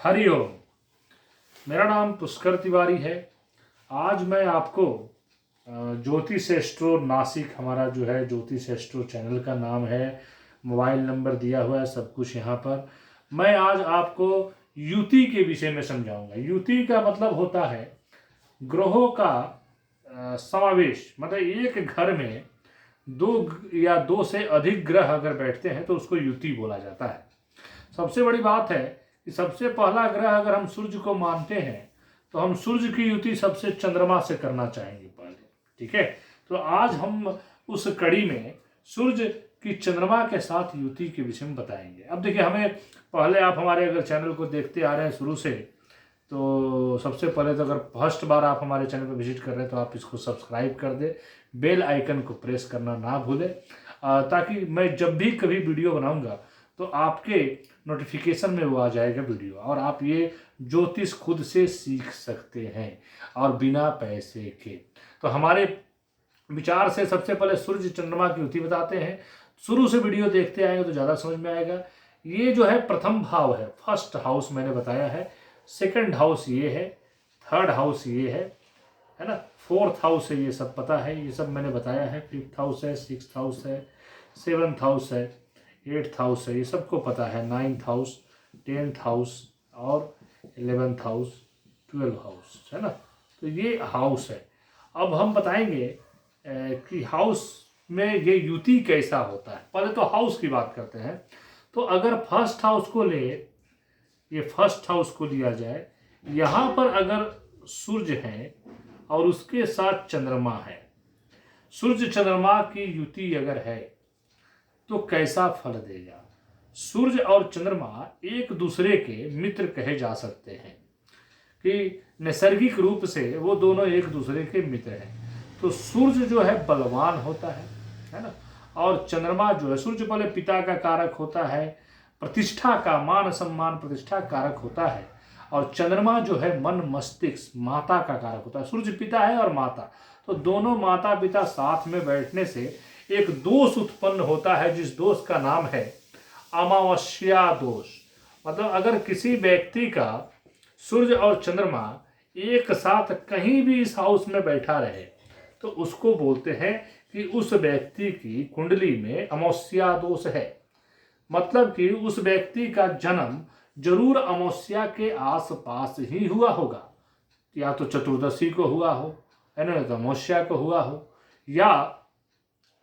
हरिओम। मेरा नाम पुष्कर तिवारी है। आज मैं आपको ज्योतिष एस्ट्रो नासिक, हमारा जो है ज्योतिष एस्ट्रो चैनल का नाम है, मोबाइल नंबर दिया हुआ है, सब कुछ यहाँ पर। मैं आज आपको युति के विषय में समझाऊंगा। युति का मतलब होता है ग्रहों का समावेश। मतलब एक घर में दो से अधिक ग्रह अगर बैठते हैं तो उसको युति बोला जाता है। सबसे बड़ी बात है कि सबसे पहला ग्रह अगर हम सूर्य को मानते हैं तो हम सूर्य की युति सबसे चंद्रमा से करना चाहेंगे पहले। ठीक है, तो आज हम उस कड़ी में सूर्य की चंद्रमा के साथ युति के विषय में बताएंगे। अब देखिए, हमें पहले आप हमारे अगर चैनल को देखते आ रहे हैं शुरू से, तो सबसे पहले तो अगर फर्स्ट बार आप हमारे चैनल पर विजिट कर रहे हैं तो आप इसको सब्सक्राइब कर दें, बेल आइकन को प्रेस करना ना भूलें, ताकि मैं जब भी कभी वीडियो बनाऊंगा तो आपके नोटिफिकेशन में वो आ जाएगा वीडियो, और आप ये ज्योतिष खुद से सीख सकते हैं और बिना पैसे के। तो हमारे विचार से सबसे पहले सूर्य चंद्रमा की युति बताते हैं। शुरू से वीडियो देखते आएंगे तो ज़्यादा समझ में आएगा। ये जो है प्रथम भाव है, फर्स्ट हाउस मैंने बताया है। सेकंड हाउस ये है, थर्ड हाउस ये है ना, फोर्थ हाउस है, ये सब पता है, ये सब मैंने बताया है। फिफ्थ हाउस है, सिक्स्थ हाउस है, सेवन्थ हाउस है, एट्थ हाउस है, ये सबको पता है। नाइन्थ हाउस, 10th हाउस और 11th हाउस, 12th हाउस, है ना। तो ये हाउस है। अब हम बताएंगे कि हाउस में ये युति कैसा होता है। पहले तो हाउस की बात करते हैं। तो अगर फर्स्ट हाउस को ले, ये फर्स्ट हाउस को लिया जाए, यहाँ पर अगर सूर्य है और उसके साथ चंद्रमा है, सूर्य चंद्रमा की युति अगर है तो कैसा फल देगा। सूर्य और चंद्रमा एक दूसरे के मित्र कहे जा सकते हैं, कि नैसर्गिक रूप से वो दोनों एक दूसरे के मित्र हैं। तो सूर्य जो है बलवान होता है ना, और चंद्रमा जो है, सूर्य पहले पिता का कारक होता है, प्रतिष्ठा का, मान सम्मान प्रतिष्ठा कारक होता है, और चंद्रमा जो है मन मस्तिष्क माता का कारक होता है। सूर्य पिता है और माता, तो दोनों माता पिता साथ में बैठने से एक दोष उत्पन्न होता है, जिस दोष का नाम है अमावस्या दोष। मतलब अगर किसी व्यक्ति का सूर्य और चंद्रमा एक साथ कहीं भी इस हाउस में बैठा रहे तो उसको बोलते हैं कि उस व्यक्ति की कुंडली में अमावस्या दोष है। मतलब कि उस व्यक्ति का जन्म जरूर अमावस्या के आसपास ही हुआ होगा, या तो चतुर्दशी को हुआ हो, है ना, तो अमावस्या को हुआ हो, या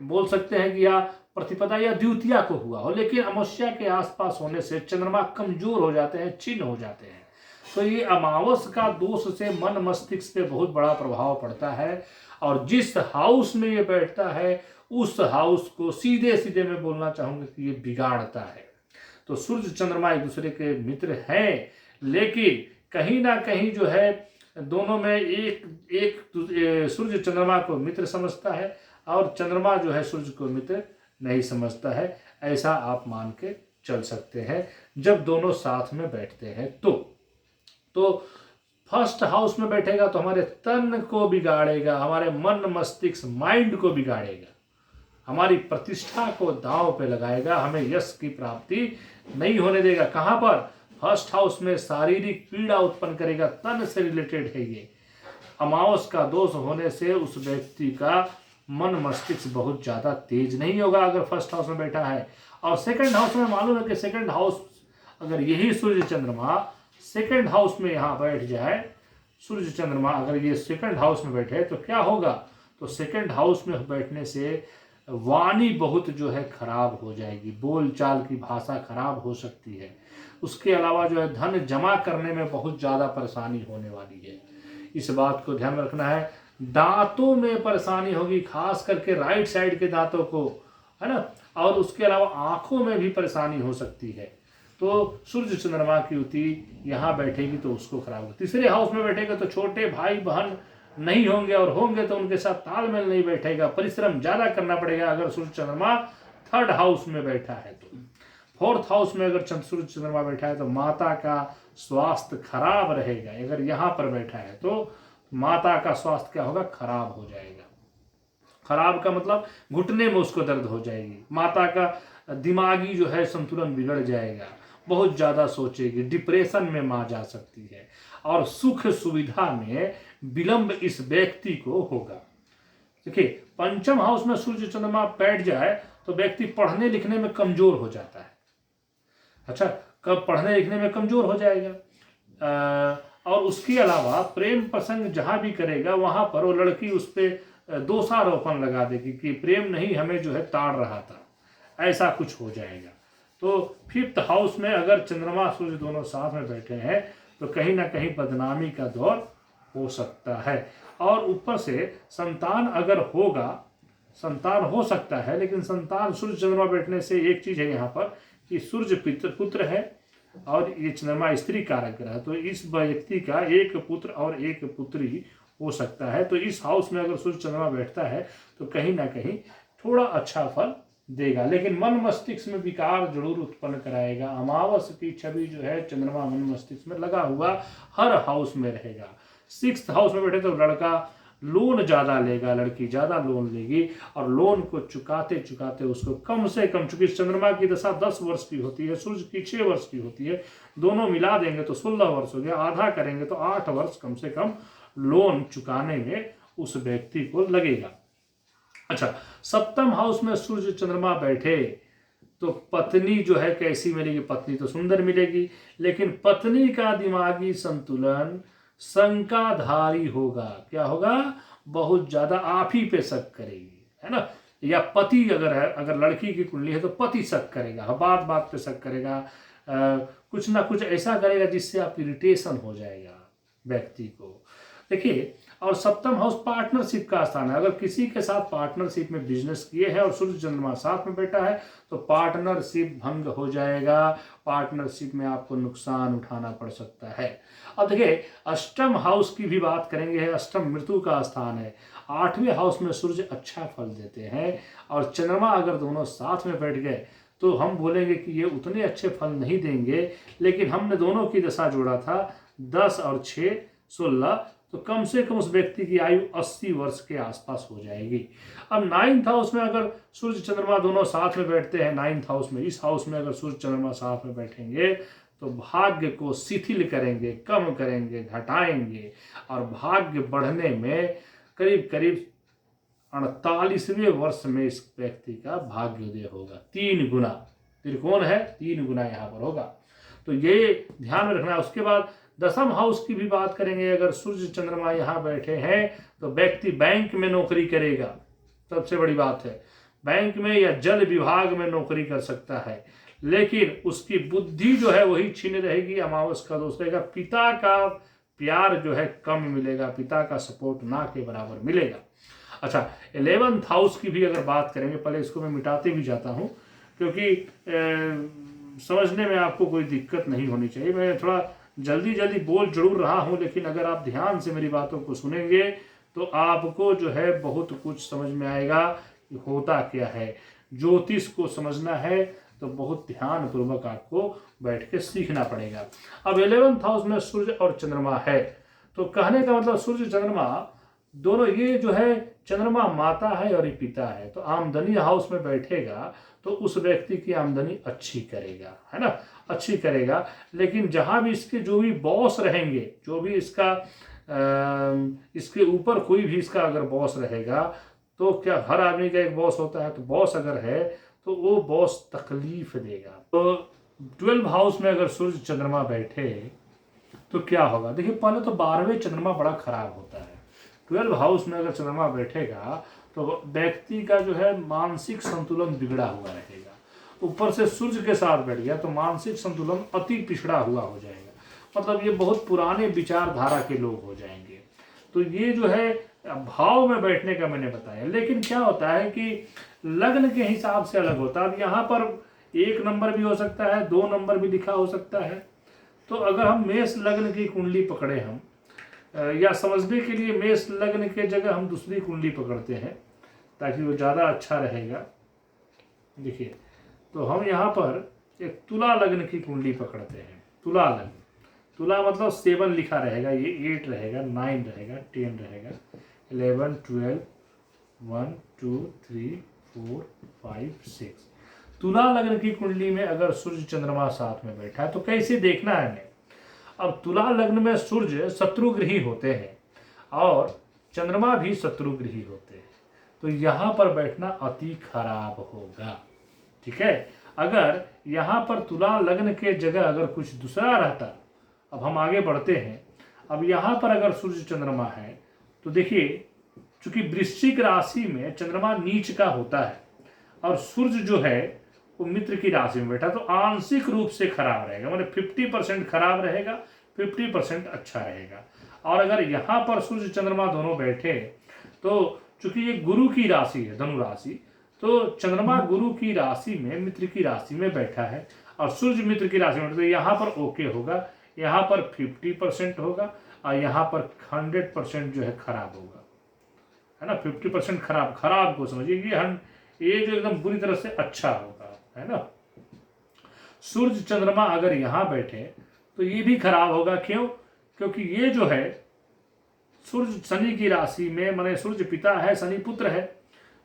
बोल सकते हैं कि या प्रतिपदा या द्वितीया को हुआ हो। लेकिन अमावस्या के आसपास होने से चंद्रमा कमजोर हो जाते हैं, क्षीण हो जाते हैं। तो ये अमावस का दोष से मन मस्तिष्क पे बहुत बड़ा प्रभाव पड़ता है, और जिस हाउस में ये बैठता है उस हाउस को सीधे सीधे मैं बोलना चाहूंगा कि ये बिगाड़ता है। तो सूर्य चंद्रमा एक दूसरे के मित्र हैं, लेकिन कहीं ना कहीं जो है दोनों में एक सूर्य चंद्रमा को मित्र समझता है और चंद्रमा जो है सूर्य को मित्र नहीं समझता है। ऐसा आप मान के चल सकते हैं जब दोनों साथ में बैठते हैं। तो फर्स्ट हाउस में बैठेगा तो हमारे तन को बिगाड़ेगा, हमारे मन मस्तिष्क माइंड को बिगाड़ेगा, हमारी प्रतिष्ठा को दांव पे लगाएगा, हमें यश की प्राप्ति नहीं होने देगा। कहां पर? फर्स्ट हाउस में शारीरिक पीड़ा उत्पन्न करेगा, तन से रिलेटेड है ये। अमावस का दोष होने से उस व्यक्ति का मन मस्तिष्क बहुत ज्यादा तेज नहीं होगा अगर फर्स्ट हाउस में बैठा है। और सेकंड हाउस में मालूम है कि सेकंड हाउस अगर यही सूर्य चंद्रमा सेकंड हाउस में यहाँ बैठ जाए, सूर्य चंद्रमा अगर ये सेकंड हाउस में बैठे तो क्या होगा? तो सेकंड हाउस में बैठने से वाणी बहुत जो है खराब हो जाएगी, बोलचाल की भाषा खराब हो सकती है। उसके अलावा जो है धन जमा करने में बहुत ज़्यादा परेशानी होने वाली है, इस बात को ध्यान रखना है। दांतों में परेशानी होगी, खास करके राइट साइड के दांतों को, है ना, और उसके अलावा आंखों में भी परेशानी हो सकती है। तो सूर्य चंद्रमा की युति यहाँ बैठेगी तो उसको खराब होगा। तीसरे हाउस में बैठेगा तो छोटे भाई बहन नहीं होंगे, और होंगे तो उनके साथ तालमेल नहीं बैठेगा, परिश्रम ज्यादा करना पड़ेगा अगर सूर्य चंद्रमा थर्ड हाउस में बैठा है। तो फोर्थ हाउस में अगर सूर्य चंद्रमा बैठा है तो माता का स्वास्थ्य खराब रहेगा। अगर यहाँ पर बैठा है तो माता का स्वास्थ्य क्या होगा? खराब हो जाएगा। खराब का मतलब घुटने में उसको दर्द हो जाएगी, माता का दिमागी जो है संतुलन बिगड़ जाएगा, बहुत ज़्यादा सोचेगी, डिप्रेशन में माँ जा सकती है और सुख सुविधा में विलंब इस व्यक्ति को होगा। देखिए, पंचम हाउस में सूर्य चंद्रमा बैठ जाए तो व्यक्ति पढ़ने लिखने में कमजोर हो जाता है। अच्छा, कब पढ़ने लिखने में कमजोर हो जाएगा। और उसके अलावा प्रेम प्रसंग जहां भी करेगा वहां पर वो लड़की उस पर दोषारोपण लगा देगी कि प्रेम नहीं हमें जो है ताड़ रहा था, ऐसा कुछ हो जाएगा। तो फिफ्थ हाउस में अगर चंद्रमा सूर्य दोनों साथ में बैठे हैं तो कहीं ना कहीं बदनामी का दौर हो सकता है। और ऊपर से संतान अगर होगा, संतान हो सकता है, लेकिन संतान सूर्य चंद्रमा बैठने से एक चीज है यहाँ पर कि सूर्य पुत्र है और ये चंद्रमा स्त्री कारक ग्रह, तो इस व्यक्ति का एक पुत्र और एक पुत्री हो सकता है। तो इस हाउस में अगर सूर्य चंद्रमा बैठता है तो कहीं ना कहीं थोड़ा अच्छा फल देगा, लेकिन मन मस्तिष्क में विकार जरूर उत्पन्न कराएगा। अमावस की छवि जो है चंद्रमा मन मस्तिष्क में लगा हुआ हर हाउस में रहेगा। सिक्स्थ हाउस में बैठे तो लड़का लोन ज़्यादा लेगा, लड़की ज़्यादा लोन लेगी और लोन को चुकाते चुकाते उसको कम से कम, चूंकि चंद्रमा की दशा 10 वर्ष की होती है, सूर्य की 6 वर्ष की होती है, दोनों मिला देंगे तो 16 वर्ष हो गया, आधा करेंगे तो 8 वर्ष कम से कम लोन चुकाने में उस व्यक्ति को लगेगा। अच्छा, सप्तम हाउस में सूर्य चंद्रमा बैठे तो पत्नी जो है कैसी मिलेगी? पत्नी तो सुंदर मिलेगी, लेकिन पत्नी का दिमागी संतुलन शंकाधारी होगा। क्या होगा? बहुत ज्यादा आप ही पे शक करेगी, है ना। या पति अगर है, अगर लड़की की कुंडली है तो पति शक करेगा, बात बात पे शक करेगा, कुछ ना कुछ ऐसा करेगा जिससे आप इरिटेशन हो जाएगा व्यक्ति को। देखिए, और सप्तम हाउस पार्टनरशिप का स्थान है। अगर किसी के साथ पार्टनरशिप में बिजनेस किए हैं और सूर्य चंद्रमा साथ में बैठा है तो पार्टनरशिप भंग हो जाएगा, पार्टनरशिप में आपको नुकसान उठाना पड़ सकता है। अब देखिए, अष्टम हाउस की भी बात करेंगे। अष्टम मृत्यु का स्थान है। 8वें हाउस में सूर्य अच्छा फल देते हैं और चंद्रमा अगर दोनों साथ में बैठ गए तो हम बोलेंगे कि ये उतने अच्छे फल नहीं देंगे, लेकिन हमने दोनों की दशा जोड़ा था 10 और 6 16, तो कम से कम उस व्यक्ति की आयु 80 वर्ष के आसपास हो जाएगी। अब 9th हाउस में अगर सूर्य चंद्रमा दोनों साथ में बैठते हैं, 9th हाउस में, इस हाउस में अगर सूर्य चंद्रमा साथ में बैठेंगे तो भाग्य को शिथिल करेंगे, कम करेंगे, घटाएंगे और भाग्य बढ़ने में करीब करीब 48वें वर्ष में इस व्यक्ति का भाग्योदय होगा। 3 गुना, त्रिकोण है, 3 गुना यहाँ पर होगा, तो ये ध्यान में रखना है। उसके बाद 10th हाउस की भी बात करेंगे। अगर सूर्य चंद्रमा यहाँ बैठे हैं तो व्यक्ति बैंक में नौकरी करेगा, सबसे बड़ी बात है, बैंक में या जल विभाग में नौकरी कर सकता है, लेकिन उसकी बुद्धि जो है वही छीन रहेगी, अमावस का दोष रहेगा। पिता का प्यार जो है कम मिलेगा, पिता का सपोर्ट ना के बराबर मिलेगा। अच्छा, 11th हाउस की भी अगर बात करेंगे, पहले इसको मैं मिटाते भी जाता हूँ क्योंकि समझने में आपको कोई दिक्कत नहीं होनी चाहिए। मैं थोड़ा जल्दी जल्दी बोल जरूर रहा हूँ, लेकिन अगर आप ध्यान से मेरी बातों को सुनेंगे तो आपको जो है बहुत कुछ समझ में आएगा कि होता क्या है। ज्योतिष को समझना है तो बहुत ध्यान पूर्वक आपको बैठ के सीखना पड़ेगा। अब 11th हाउस में सूर्य और चंद्रमा है, तो कहने का मतलब सूर्य चंद्रमा दोनों, ये जो है चंद्रमा माता है और ये पिता है, तो आमदनी हाउस में बैठेगा तो उस व्यक्ति की आमदनी अच्छी करेगा, है ना, अच्छी करेगा। लेकिन जहां भी इसके जो भी बॉस रहेंगे, जो भी इसका इसके ऊपर कोई भी इसका अगर बॉस रहेगा, तो क्या हर आदमी का एक बॉस होता है, तो बॉस अगर है तो वो बॉस तकलीफ देगा। तो 12 हाउस में अगर सूर्य चंद्रमा बैठे तो क्या होगा? देखिए, पहले तो 12वें चंद्रमा बड़ा खराब होता है। 12 हाउस में अगर चंद्रमा बैठेगा तो व्यक्ति का जो है मानसिक संतुलन बिगड़ा हुआ रहेगा। ऊपर से सूर्य के साथ बैठ गया तो मानसिक संतुलन अति पिछड़ा हुआ हो जाएगा, मतलब ये बहुत पुराने विचारधारा के लोग हो जाएंगे। तो ये जो है भाव में बैठने का मैंने बताया, लेकिन क्या होता है कि लग्न के हिसाब से अलग होता है। अब यहाँ पर 1 नंबर भी हो सकता है, 2 नंबर भी लिखा हो सकता है। तो अगर हम मेष लग्न की कुंडली पकड़े हम, या समझने के लिए मेष लग्न के जगह हम दूसरी कुंडली पकड़ते हैं ताकि वो ज़्यादा अच्छा रहेगा। देखिए, तो हम यहाँ पर एक तुला लग्न की कुंडली पकड़ते हैं। तुला लग्न, तुला मतलब 7 लिखा रहेगा, ये 8 रहेगा, 9 रहेगा, 10 रहेगा, 11 12 1 2 3 4 5 6। तुला लग्न की कुंडली में अगर सूर्य चंद्रमा साथ में बैठा है तो कैसे देखना है हमें। अब तुला लग्न में सूर्य शत्रुगृही होते हैं और चंद्रमा भी शत्रुगृही होते हैं, तो यहाँ पर बैठना अति खराब होगा। ठीक है, अगर यहाँ पर तुला लग्न के जगह अगर कुछ दूसरा रहता, अब हम आगे बढ़ते हैं। अब यहाँ पर अगर सूर्य चंद्रमा है तो देखिए, चूंकि वृश्चिक राशि में चंद्रमा नीच का होता है और सूर्य जो है वो मित्र की राशि में बैठा, तो आंशिक रूप से खराब रहेगा, मतलब 50% खराब रहेगा, 50% अच्छा रहेगा। और अगर यहाँ पर सूर्य चंद्रमा दोनों बैठे तो चूंकि ये गुरु की राशि है, धनु राशि, तो चंद्रमा गुरु की राशि में मित्र की राशि में बैठा है और सूर्य मित्र की राशि में, तो यहाँ पर ओके होगा, यहाँ पर 50% होगा और यहाँ पर 100% जो है खराब होगा, है ना। 50% खराब, खराब को समझिए ये जो एकदम बुरी तरह से अच्छा होगा, है ना। सूर्य चंद्रमा अगर यहाँ बैठे तो ये भी खराब होगा। क्यों? क्योंकि ये जो है सूर्य शनि की राशि में, माने सूर्य पिता है, शनि पुत्र है,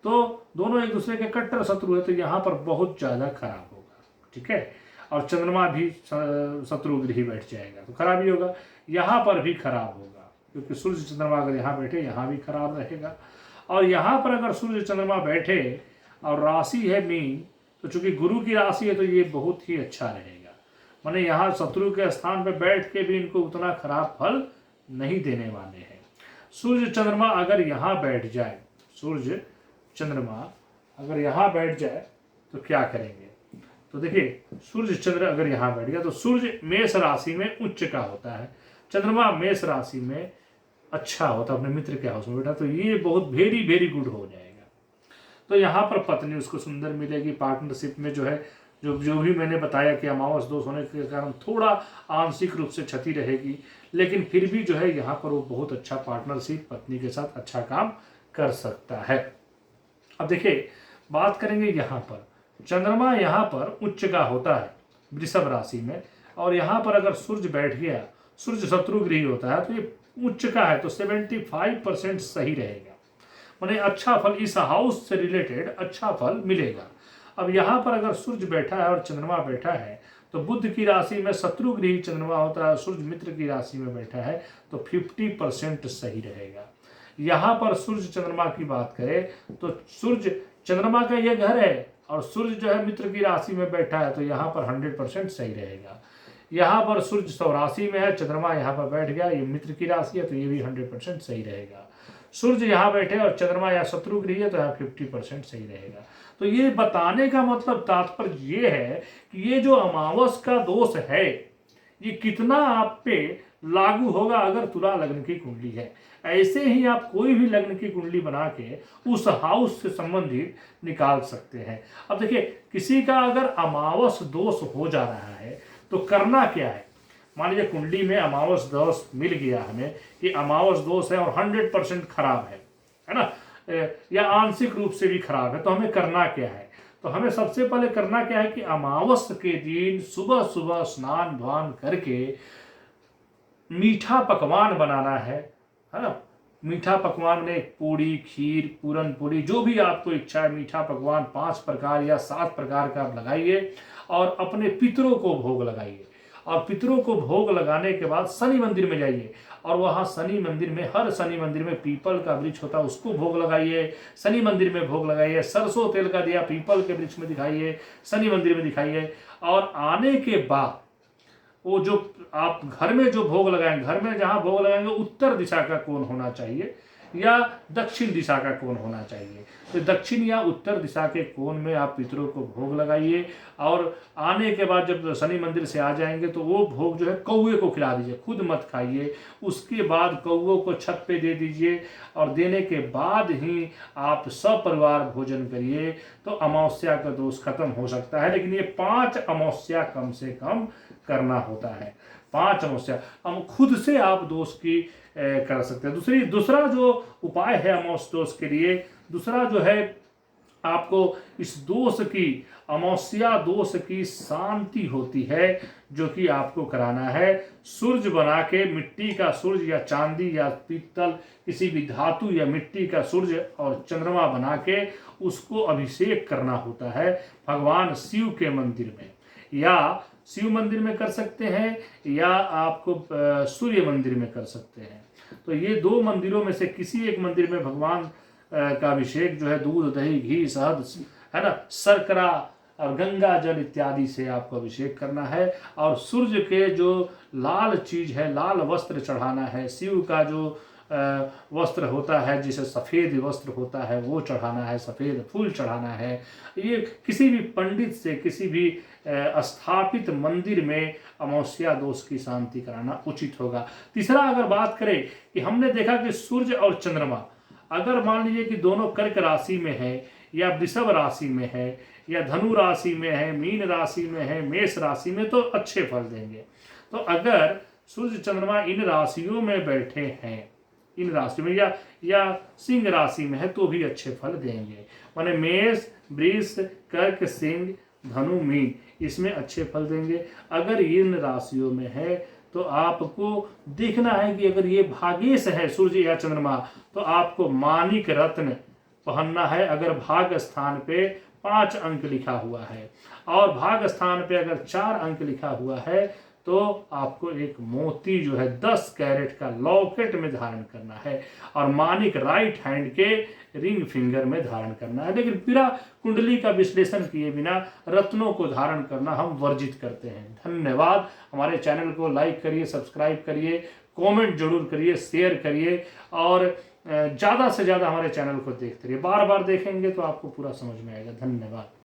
तो दोनों एक दूसरे के कट्टर शत्रु है, तो यहाँ पर बहुत ज्यादा खराब होगा। ठीक है, और चंद्रमा भी शत्रुगृही बैठ जाएगा तो खराब ही होगा। यहाँ पर भी खराब होगा क्योंकि सूर्य चंद्रमा अगर यहाँ बैठे यहाँ भी खराब रहेगा। और यहाँ पर अगर सूर्य चंद्रमा बैठे और राशि है मीन, तो चूंकि गुरु की राशि है तो ये बहुत ही अच्छा रहेगा। माने यहाँ शत्रु के स्थान पर बैठ के भी इनको उतना खराब फल नहीं देने वाले हैं। सूर्य चंद्रमा अगर यहाँ बैठ जाए, सूर्य चंद्रमा अगर यहाँ बैठ जाए तो क्या करेंगे, तो देखिए सूर्य चंद्र अगर यहाँ बैठ गया तो सूर्य मेष राशि में उच्च का होता है, चंद्रमा मेष राशि में अच्छा होता है, अपने मित्र के हाउस में बैठा, तो ये बहुत वेरी वेरी गुड हो जाएगा। तो यहाँ पर पत्नी उसको सुंदर मिलेगी, पार्टनरशिप में जो है जो भी मैंने बताया कि अमावस दोष होने के कारण थोड़ा आंशिक रूप से क्षति रहेगी, लेकिन फिर भी जो है यहाँ पर वो बहुत अच्छा पार्टनरशिप पत्नी के साथ अच्छा काम कर सकता है। अब देखिए बात करेंगे यहाँ पर, चंद्रमा यहाँ पर उच्च का होता है वृषभ राशि में, और यहाँ पर अगर सूर्य बैठ गया, सूर्य शत्रुगृही होता है, तो ये उच्च का है तो 75% सही रहेगा, माने अच्छा फल इस हाउस से रिलेटेड अच्छा फल मिलेगा। अब यहाँ पर अगर सूर्य बैठा है और चंद्रमा बैठा है तो बुध की राशि में शत्रुगृही चंद्रमा होता है, सूर्य मित्र की राशि में बैठा है तो 50% सही रहेगा। यहाँ पर सूर्य चंद्रमा की बात करें तो सूर्य चंद्रमा का ये घर है और सूर्य जो है मित्र की राशि में बैठा है, तो यहाँ पर 100% सही रहेगा। यहाँ पर सूर्य स्वराशि में है, चंद्रमा यहाँ पर बैठ गया, ये मित्र की राशि है, तो ये भी 100% सही रहेगा। सूर्य यहाँ बैठे और चंद्रमा यहाँ शत्रुगृही है तो यहाँ 50% सही रहेगा। तो ये बताने का मतलब तात्पर्य ये है कि ये जो अमावस का दोष है ये कितना आप पे लागू होगा अगर तुला लग्न की कुंडली है। ऐसे ही आप कोई भी लग्न की कुंडली बना के उस हाउस से संबंधित निकाल सकते हैं। अब देखिए किसी का अगर अमावस दोष हो जा रहा है तो करना क्या है। मान लीजिए कुंडली में अमावस दोष मिल गया हमें कि अमावस दोष है और 100% खराब है ना, या आंशिक रूप से भी खराब है, तो हमें करना क्या है। तो हमें सबसे पहले करना क्या है कि अमावस के दिन सुबह सुबह स्नान ध्यान करके मीठा पकवान बनाना है ना। मीठा पकवान में पूड़ी, खीर, पूरन पूरी, जो भी आपको इच्छा है, मीठा पकवान 5 प्रकार या 7 प्रकार का आप लगाइए और अपने पितरों को भोग लगाइए। और पितरों को भोग लगाने के बाद शनि मंदिर में जाइए और वहाँ शनि मंदिर में, हर शनि मंदिर में पीपल का वृक्ष होता है, उसको भोग लगाइए, शनि मंदिर में भोग लगाइए। सरसों तेल का दिया पीपल के वृक्ष में दिखाइए, शनि मंदिर में दिखाइए। और आने के बाद वो जो आप घर में जो भोग लगाएंगे, घर में जहाँ भोग लगाएंगे उत्तर दिशा का कोण होना चाहिए या दक्षिण दिशा का कोण होना चाहिए। तो दक्षिण या उत्तर दिशा के कोण में आप पितरों को भोग लगाइए। और आने के बाद जब शनि मंदिर से आ जाएंगे तो वो भोग जो है कौवे को खिला दीजिए, खुद मत खाइए। उसके बाद कौवों को छत पे दे दीजिए और देने के बाद ही आप सपरिवार भोजन करिए, तो अमावस्या का दोष खत्म हो सकता है। लेकिन ये 5 अमावस्या कम से कम करना होता है, 5 अमावस्या। हम खुद से आप दोष की कर सकते हैं। दूसरा जो उपाय है अमावस दोष के लिए, दूसरा जो है आपको इस दोष की, अमावस्या दोष की शांति होती है, जो कि आपको कराना है। सूर्य बना के, मिट्टी का सूर्य या चांदी या पीतल किसी भी धातु या मिट्टी का सूर्य और चंद्रमा बना के उसको अभिषेक करना होता है भगवान शिव के मंदिर में, या शिव मंदिर में कर सकते हैं या आपको सूर्य मंदिर में कर सकते हैं। तो ये दो मंदिरों में से किसी एक मंदिर में भगवान का अभिषेक जो है दूध, दही, घी, शहद, है ना, शर्करा और गंगा जल इत्यादि से आपको अभिषेक करना है। और सूर्य के जो लाल चीज है, लाल वस्त्र चढ़ाना है। शिव का जो वस्त्र होता है, जिसे सफ़ेद वस्त्र होता है, वो चढ़ाना है, सफ़ेद फूल चढ़ाना है। ये किसी भी पंडित से, किसी भी स्थापित मंदिर में अमावस्या दोष की शांति कराना उचित होगा। तीसरा अगर बात करें कि हमने देखा कि सूर्य और चंद्रमा अगर मान लीजिए कि दोनों कर्क राशि में है या वृषभ राशि में है या धनु राशि में है, मीन राशि में है, मेष राशि में, तो अच्छे फल देंगे। तो अगर सूर्य चंद्रमा इन राशियों में बैठे हैं, इन राशि में या सिंह राशि में है, तो भी अच्छे फल देंगे। माने मेष, वृष, कर्क, सिंह, धनु, मीन, इसमें अच्छे फल देंगे। अगर इन राशियों में है तो आपको देखना है कि अगर ये भागेश है सूर्य या चंद्रमा, तो आपको माणिक रत्न पहनना है। अगर भाग स्थान पे 5 अंक लिखा हुआ है और भाग स्थान पे अगर 4 अंक लिखा हुआ है, तो आपको एक मोती जो है 10 कैरेट का लॉकेट में धारण करना है और माणिक राइट हैंड के रिंग फिंगर में धारण करना है। लेकिन पूरा कुंडली का विश्लेषण किए बिना रत्नों को धारण करना हम वर्जित करते हैं। धन्यवाद। हमारे चैनल को लाइक करिए, सब्सक्राइब करिए, कमेंट जरूर करिए, शेयर करिए और ज़्यादा से ज़्यादा हमारे चैनल को देखते रहिए। बार बार देखेंगे तो आपको पूरा समझ में आएगा। धन्यवाद।